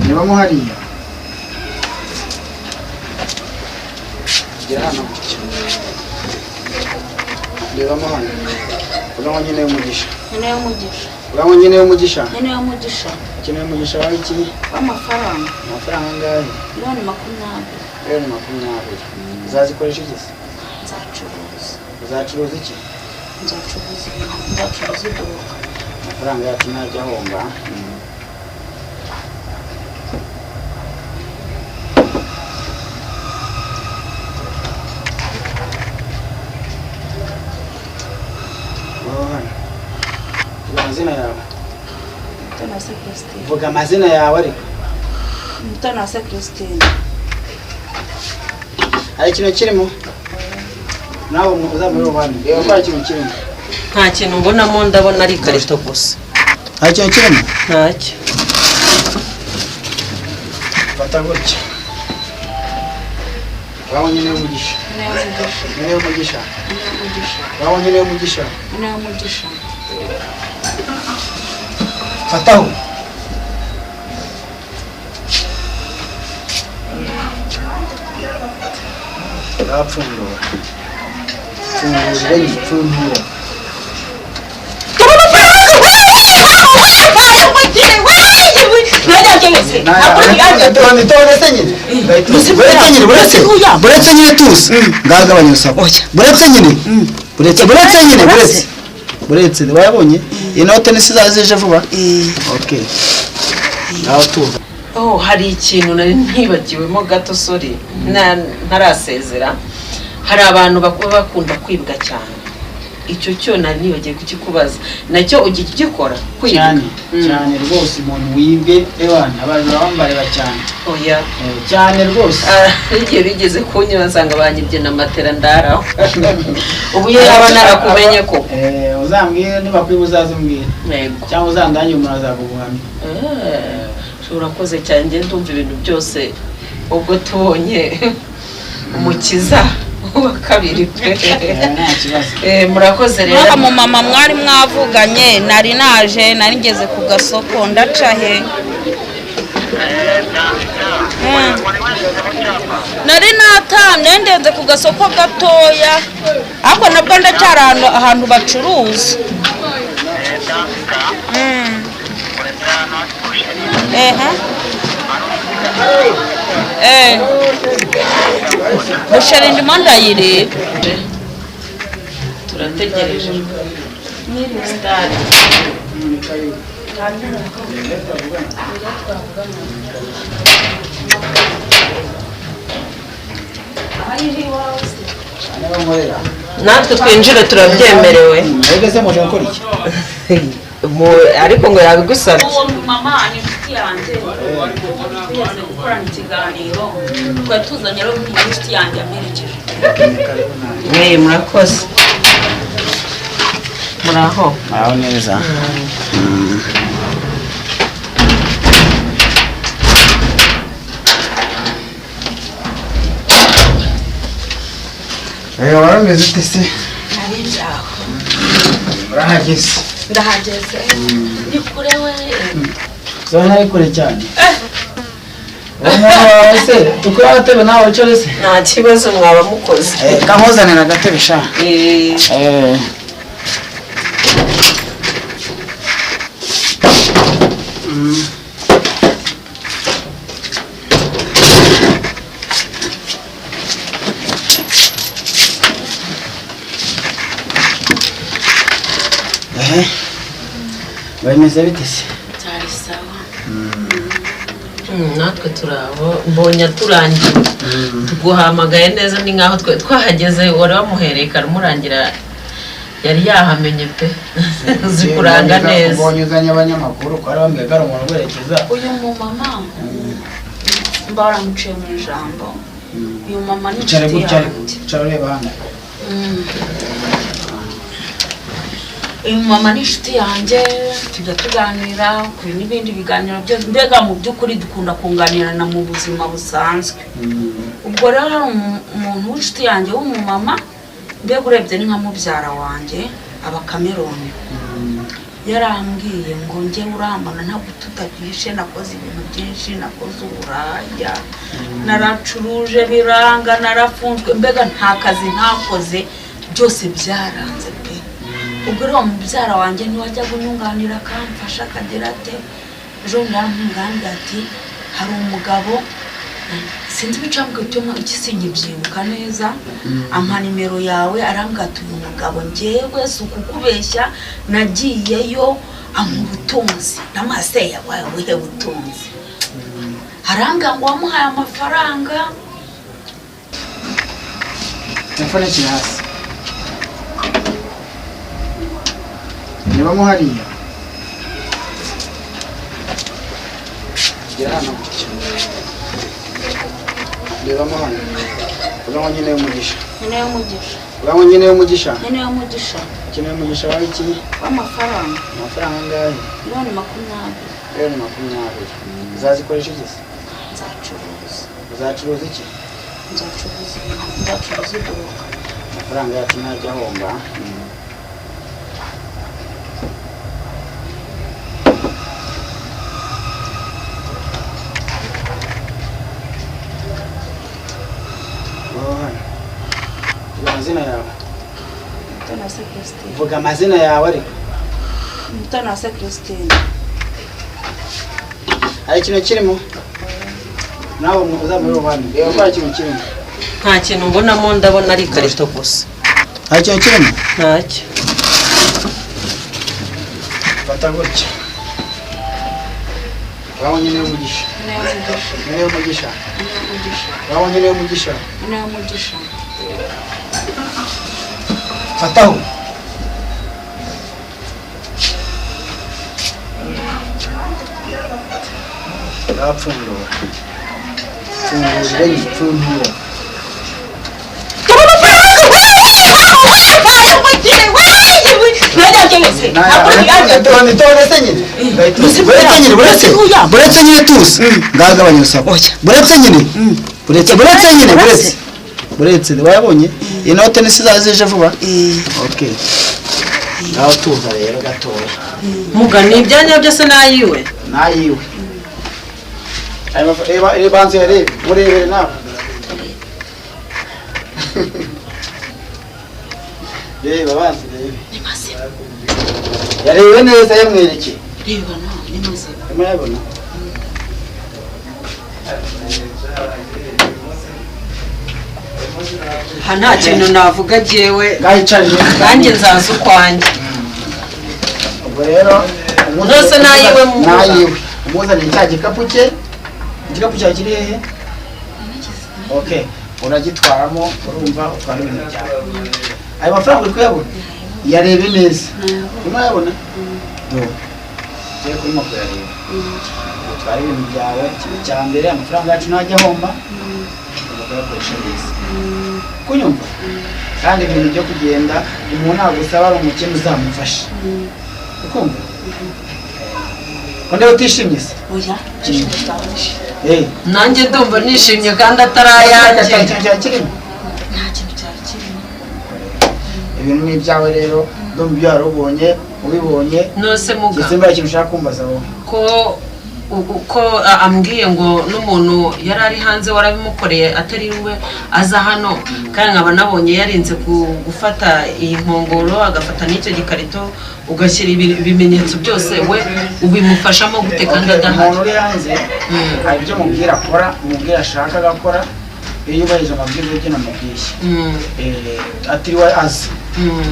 niba muhariya gera hano niba muhano uramo nyine umugisha nyine umugisha Kene umugisha wa iki amafaranga ngahe Miliyoni 20 uzazikoresha iki nzacuruza iki nzacuruza iduka amafaranga yacu ntajya ahomba amazina yawe Mutanase Christine vuga amazina yawe ariko Mutanase Christine hari ikintu kirimo nawe uzamuri ubane reba ko hari ikintu kirimo nta kintu mbonamo ndabona ari karito gusa hari ikintu kirimo ntacyo fata gutya wawe nyine umugisha wawe nyine umugisha fataho rapfundura fungura buretse nyine tuzi ngagabanya usaba buretse wayabonye inote nisizaje vuba okay naho tu hari ikintu nari ntibagiwemo gato sorry ntarasezera hari abantu bakunda kwibwa cyane icyo cyo nari nibagiye kukikubaza nacyo ugikora cyane rwose umuntu wibwe ebana abantu bambareba cyane oya cyane rwose igihe bigeze kunyura nsanga banyibye na matera ndaraho ubu yaba narakumenye ko uzambwira niba kwibuzazumbwira cyangwa uzandanye umuntu azakuguhamya urakoze cyane nge ndumva ibintu byose ubwo tubonye umukiza wa kabiri murakoze rero mu mama mwari mwavuganye nari naje nari ngeze ku gasoko ndaca he nari natamye ndenze ku gasoko gatoya ariko nabwo ndacara ahantu bacuruza busheri ndimo ndayireba turategereje stade natwe twinjire turabyemerewe ese muje gukora iki ariko ngo yabigusabye uwo mama ni inshuti yanjye tuyaze gukorana ikiganiro twari tuzanye rero inshuti yanjye amerekeje murakoze muraho neza warameze ute se nari njaho ndahageze ni kure we zona ari kure cyane wawe se tukora agatebe nawe wicare se nta kibazo mwaba mukoze kamuzanira agatebe sha bimeze bite se cyari sawa natwe turabo mbonye turangiye tuguhamagaye neza ni nkaho twahageze wari wamuhereye karamurangira yari yahamenye pe zikuranga neza mbonye uzanye abanyamakuru ko ari bambwiye ko ari umuntu werekeza uyu mumama mbaramuciye mu ijambo uyu mama ni inshuti yanjye ureba hano uyu mama ni inshuti yanjye tujya tuganira kuri n'ibindi biganiro byose mbega mu by'ukuri dukunda kunganirana mu buzima busanzwe ubwo rero hari umuntu w'inshuti yanjye w'umumama mbega urebye ni nka mubyara wanjye aba Cameroon yarambwiye ngo njye urambona ntabwo tutabyishe, nakoze ibintu byinshi, nakoze uburaya, naracuruje biranga, narafunzwe, mbega nta kazi ntakoze, byose byaranze pe. ubwo rero mubyara wanjye ntiwajya kunyunganira akamfasha akagira ate, ejo ndaramwunganira ati hari umugabo sinzi ibicambwe byuma ikisingi byibuka neza, ampa nimero yawe, arambwira ati uyu mugabo njyewe si ukukubeshya nagiyeyo amu butunzi, namase yawe wihe butunzi, haranga ngo wamuhaye amafaranga. telefone kiri hasi niba muhariya gerana niba muhana urango nyine umugisha Nyine y'umugisha wawe iki w'amafaranga angahe? miliyoni 20. uzazikoresha iki? Nzacuruza. uzacuruza iki? Nzacuruza iduka. amafaranga yacu ntajya ahomba. amazina yawe Mutanase Christine. vuga amazina yawe ariko. Mutanase Christine. hari ikintu kirimo nawe uzamuri ubandi reba ko hari ikintu kirimo. nta kintu mbonamo, ndabona ari ikarito gusa. hari ikintu kirimo? ntacyo. fata gutya urabona nyine y'umugisha. nyine y'umugisha. urabona nyine y'umugisha. fataho urapfundura pfundura buretse nyine tuzi ngagabanya urusaku. buretse wayabonye inote nisi zazije vuba. okay naho tuza rero gatoya mugani ibyanya byose nayiwe reba banze yarebe murebere nawe. reba banze rebe yarebe neza yamwereke yabona. nta kintu navuga jewe, gahicarije nanjye nzaza ukwanjye. ubwo rero zose nayiwe umuzaniye cya gikapu cye. igikapu cyawe kiri hehe? okay uragitwaramo, urumva utwara ibintu byawe. ayo mafaranga uri kuyabona? yarebe neza. urimo yabona? kuri moto yareba. utwara ibintu byawe, ikintu cya mbere amafaranga yacu ntajya ahomba, ugakoresha neza. kunyumva? kandi ibintu byo kugenda umuntu ntabwo usaba ari umukene uzamufasha. ukumva? Konde utishimye se? Oya. nanjye ndumva nishimye kandi atarayanjye. Nta kintu cyakirimo. Ibintu ni ibyawe rero, ndumva ibyo warubonye, ubibonye. Nose muga. Gisimba ikintu ushaka kumbaza wowe. Ko ambwiye ngo n'umuntu yari ari hanze warabimukoreye atari we aza hano, kandi nkaba nabonye yarinze gufata iyi nkongoro agafata n'icyo gikarito ugashyira ibimenyetso byose, we ubimufashamo gute kandi adahari? Umuntu uri hanze hari ibyo mubwira akora, mubwira ashaka agakora, iyo yubahirije amabwiriza y'ibyo namubwiye atiriwe azi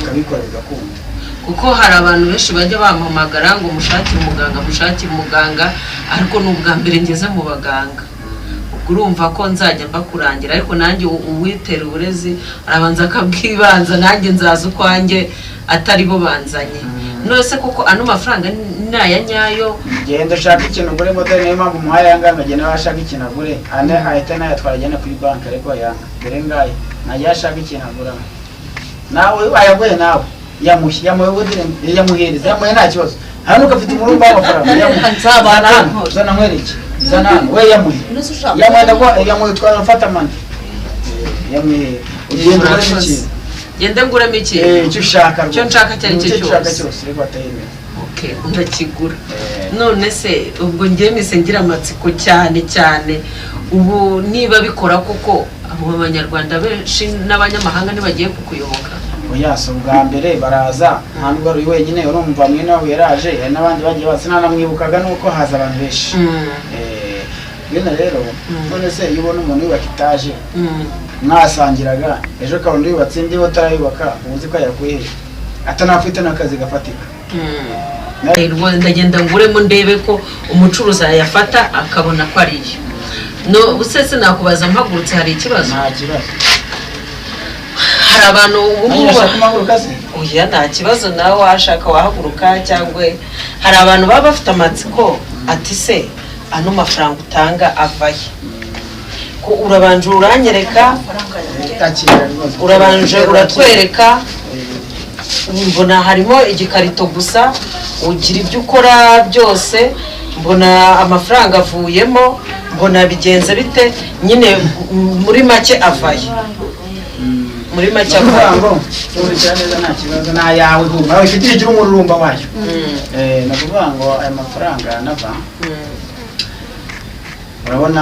akabikora bigakunda. kuko hari abantu benshi bajya bampamagara ngo mushakire umuganga, ariko n'ubwa mbere ngeze mu baganga. urumva ko nzajya mbakurangira, ariko nanjye uwitera uburezi arabanza akabwibanza, nanjye nzaza ukwanjye atari bo banzanye. nose kuko ano mafaranga naya nyayo, genda ushaka ikintu ugure imodoka, niyo mpamvu umuhaye yanga agenda washaka ikintu agure, ane ahita nayatwara agenda kuri banki, ariko yanga dore ngaye najya ashaka ikintu agura. nawe ayaguye nawe yamuhereza yamuhe nta kibazo. hano ugafite umurumba w'amafaranga zana nkwereke, zana hano we yamuhe twara ufata mani yamuhe ugenda uremo ikintu. gende nguremo ikintu icyo ushaka cyo nshaka cyari cyo cyose reka atayemera. okay ndakigura. None se ubwo ngiye mise ngira amatsiko cyane cyane ubu niba bikora koko abo abanyarwanda benshi n'abanyamahanga nibagiye kukuyoboka? Oya, so bwa mbere baraza nta nubwo ari wenyine, urumva mwe nawe yaraje n'abandi bagiye basi nanamwibukaga nuko haza abantu benshi. Bino rero none se iyo ubona umuntu yubaka itaje mwasangiraga ejo kabundi yubatse indi utarayubaka uzi ko yakuye atanafite n'akazi gafatika. Ndagenda nguremo ndebe ko umucuruzi yafata akabona ko ari yo. No busese nakubaza mpagurutse hari ikibazo? Nta kibazo. Hari abantu ubu oya nta kibazo nawe washaka wahaguruka cyangwa hari abantu baba bafite amatsiko ati se ano mafaranga utanga avaye ko urabanje uranyereka urabanje uratwereka mbona harimo igikarito gusa ugira ibyo ukora byose mbona amafaranga avuyemo mbona bigenze bite nyine muri make avaye muri make avaye urikira neza nta kibazo na yawe humva nawe ufite igihe umururumba wayo nakuvuga ngo aya mafaranga nava urabona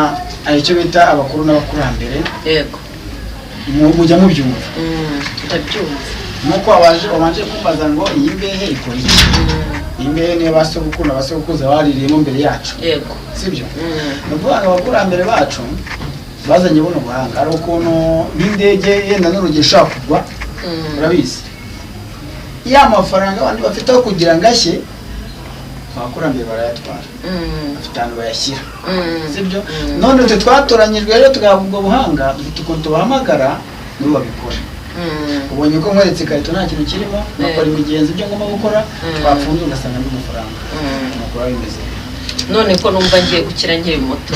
icyo bita abakuru n'abakurambere yego mujya mubyumva ndabyumva nuko wabanje kumbaza ngo iyi mbehe ikora iki. Iyi mbehe niyo basogokuru n'abasogokuruza baririyemo mbere yacu, yego sibyo? Nukuvuga ngo abakurambere bacu bazanye buno buhanga ari ukuntu b'indege yenda n'urugero ushaka kugwa urabizi ya mafaranga abandi bafite aho kugira ngo ashye abakurambere barayatwara bafite ahantu bayashyira, sibyo? None twe twatoranyijwe rero tugahabwa ubwo buhanga tukuntu tubahamagara nibo babikora. Ubonye ko nkweretse ikarito nta kintu kirimo nakora imigenzi ibyo ngomba gukora twafunze ugasanga n'amafaranga nakora bimeze. None ko numva ngiye gukira nkiri muto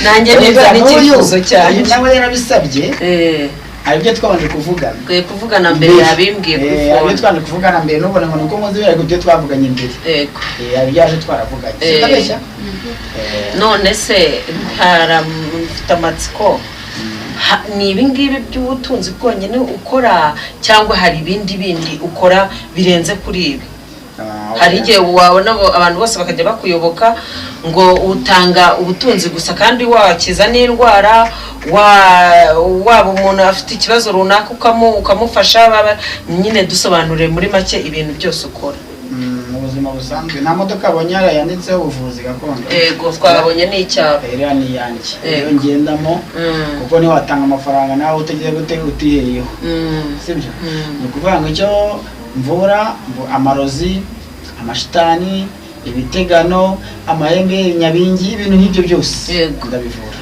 nanjye neza n'icyifuzo cyane nawe yarabisabye ari byo twabanje kuvugana kuvugana mbere yabimbwiye ari twabanje kuvugana mbere n'ubona ngo nuko muzi birago byo twavuganye mbere yego ari byaje twaravuganye sibabeshya. None se haramfite amatsiko ni ibingibi by'ubutunzi bwonyine ukora cyangwa hari ibindi ukora birenze kuri ibi? Hari igihe wabona abantu bose bakajya bakuyoboka ngo utanga ubutunzi gusa kandi wakiza n'indwara waba umuntu afite ikibazo runaka ukamufasha nyine dusobanurire muri make ibintu byose ukora. Mu buzima busanzwe nta modoka abonye yanditseho ubuvuzi gakondo. Yego twabonye n'icyapa. Era ni yanjye iyo ngendamo kuko ni watanga amafaranga nawe utegeye gute utiheyeho, sibyo? Ni ukuvuga ngo icyo mvura amarozi amashitani ibitegano amahembe nyabingi ibintu nk'ibyo byose ndabivura.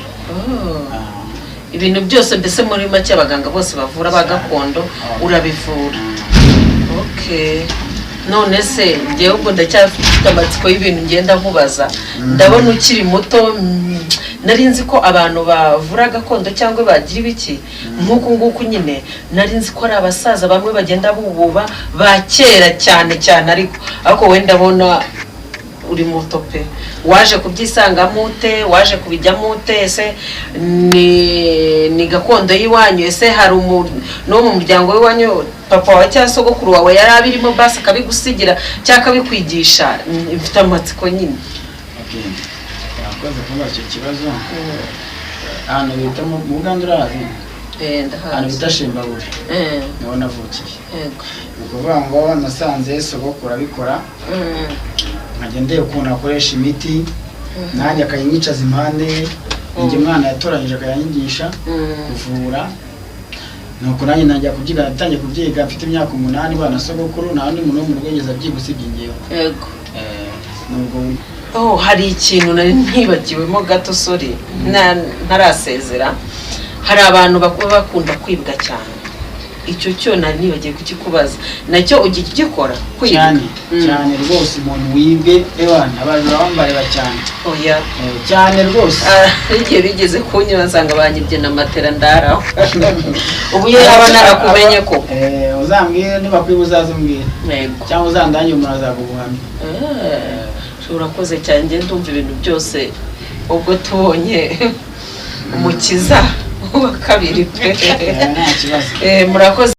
Ibintu byose mbese muri make abaganga bose bavura bagakondo urabivura. Okay. None se ngewe ubwo ndacyafite amatsiko y'ibintu ngenda nkubaza ndabona ukiri muto nari nzi ko abantu bavura gakondo cyangwa bagira ibiki nk'uku nguku nyine nari nzi ko ari abasaza bamwe bagenda bububa ba kera cyane ariko wenda ndabona uri muto pe. Waje kubyisangamo ute? Waje kubijyamo ute? Ese ni gakondo y'iwanyu? Ese hari no mu muryango w'iwanyu papa wa cyangwa sogokuru wawe yari abirimo basi akabigusigira cyangwa akabikwigisha? Mfite amatsiko nyine. Okay, yakoze kuba icyo kibazo. Hano bita mu Uganda urazi? Ndahazi. Hano bita Shimbaburi. Niho navukiye. Yego. Ukuvuga ngo nasanze sogokuru abikora. Nkagendeye ukuntu akoresha imiti nanjye akayinyicaza impande njye mwana yatoranyije akayanyigisha kuvura. Nuko nanjye najya kubyiga natangiye kubyiga mfite imyaka 8 bana sogokuru nta wundi muntu wo mu rugo yigeze abyigusibye ngewe. Yego. Nubwo hari ikintu nari ntibagiwemo gato sorry ntarasezera. Hari abantu bakunda kwibwa cyane. Icyo cyo nari nibagiye kukikubaza nacyo ugikora kwibwa cyane rwose umuntu wibwe ebana abantu bambareba cyane. Oya cyane rwose igihe bigeze kunyibasanga banyibye na matera ndaraho ubu yaba narakumenye ko uzambwire niba kwibuzaza umbwire cyangwa uzandanye umuntu azagubuhamya. Urakoze cyane ngende ndumva ibintu byose ubwo tubonye umukiza wa kabiri pe. Nta kibazo. Murakoze.